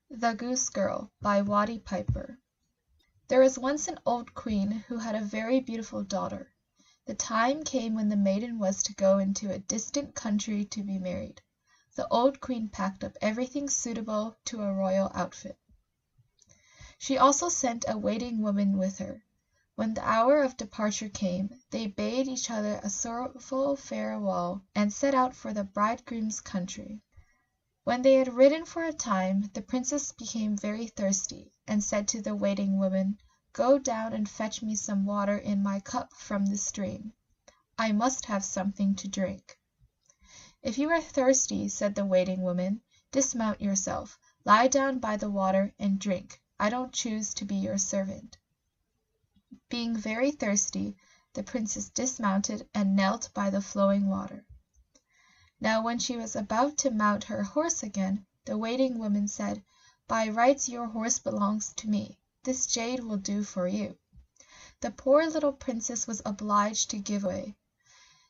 The Goose Girl by Watty Piper. There was once an old queen who had a very beautiful daughter. The time came when the maiden was to go into a distant country to be married. The old queen packed up everything suitable to a royal outfit. She also sent a waiting woman with her. When the hour of departure came, they bade each other a sorrowful farewell and set out for the bridegroom's country. When they had ridden for a time, the princess became very thirsty, and said to the waiting woman, "Go down and fetch me some water in my cup from the stream. I must have something to drink." "If you are thirsty," said the waiting woman, "dismount yourself, lie down by the water, and drink. I don't choose to be your servant." Being very thirsty, the princess dismounted and knelt by the flowing water. Now when she was about to mount her horse again, the waiting woman said, "By rights your horse belongs to me. This jade will do for you." The poor little princess was obliged to give way.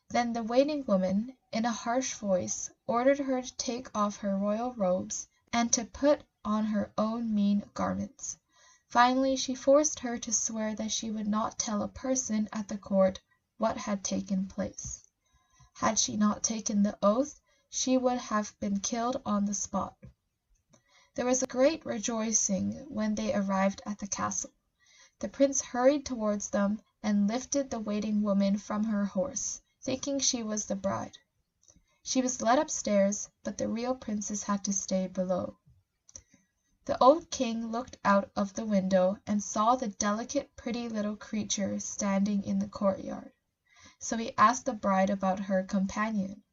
Then the waiting woman, in a harsh voice, ordered her to take off her royal robes, and to put on her own mean garments. Finally she forced her to swear that she would not tell a person at the court what had taken place. Had she not taken the oath, she would have been killed on the spot. There was a great rejoicing when they arrived at the castle. The prince hurried towards them and lifted the waiting woman from her horse, thinking she was the bride. She was led upstairs, but the real princess had to stay below. The old king looked out of the window and saw the delicate, pretty little creature standing in the courtyard. So he asked the bride about her companion.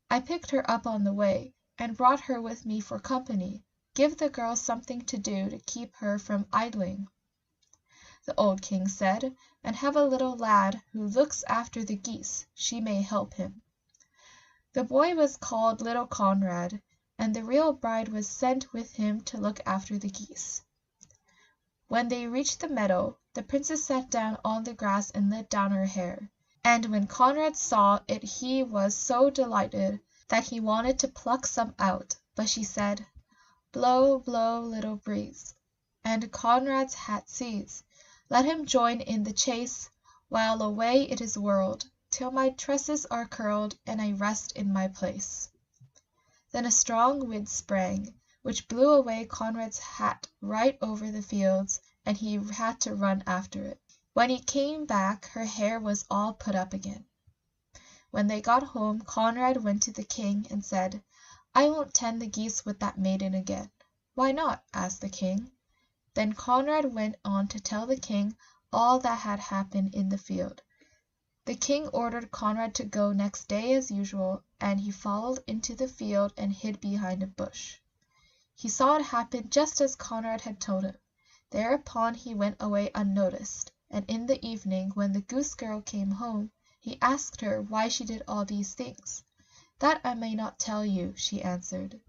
"I picked her up on the way, and brought her with me for company. Give the girl something to do to keep her from idling." The old king said, "And have a little lad who looks after the geese. She may help him." The boy was called little Conrad, and the real bride was sent with him to look after the geese. When they reached the meadow, the princess sat down on the grass and let down her hair. And when Conrad saw it he was so delighted that he wanted to pluck some out, but she said, "Blow, blow, little breeze," and Conrad's hat ceased. "Let him join in the chase, while away it is whirled, till my tresses are curled, and I rest in my place." Then a strong wind sprang, which blew away Conrad's hat right over the fields, and he had to run after it. When he came back her hair was all put up again. When they got home, Conrad went to the king and said, "I won't tend the geese with that maiden again." "Why not?" asked the king. Then Conrad went on to tell the king all that had happened in the field. The king ordered Conrad to go next day as usual, and he followed into the field and hid behind a bush. He saw it happen just as Conrad had told him. Thereupon he went away unnoticed, and in the evening when the Goose Girl came home, he asked her why she did all these things. "That I may not tell you," she answered.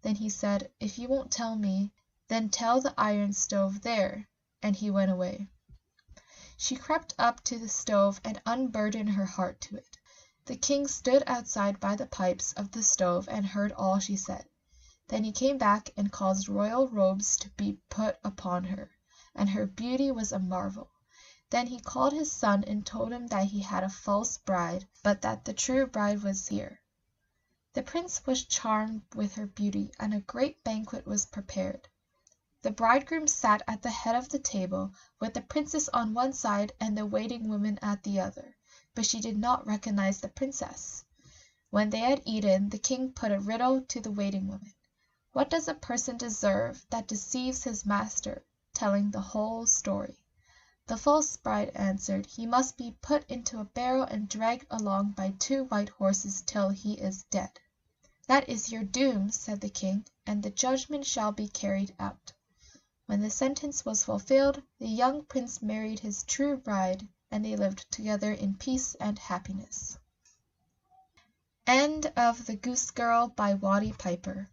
Then he said, "If you won't tell me, then tell the iron stove there," and he went away. She crept up to the stove and unburdened her heart to it. The king stood outside by the pipes of the stove and heard all she said. Then he came back and caused royal robes to be put upon her, and her beauty was a marvel. Then he called his son and told him that he had a false bride, but that the true bride was here. The prince was charmed with her beauty, and a great banquet was prepared. The bridegroom sat at the head of the table, with the princess on one side and the waiting woman at the other, but she did not recognize the princess. When they had eaten, the king put a riddle to the waiting woman. "What does a person deserve that deceives his master?" telling the whole story. The false bride answered, "He must be put into a barrel and dragged along by 2 white horses till he is dead." "That is your doom," said the king, "and the judgment shall be carried out." When the sentence was fulfilled, the young prince married his true bride, and they lived together in peace and happiness. End of The Goose Girl by Watty Piper.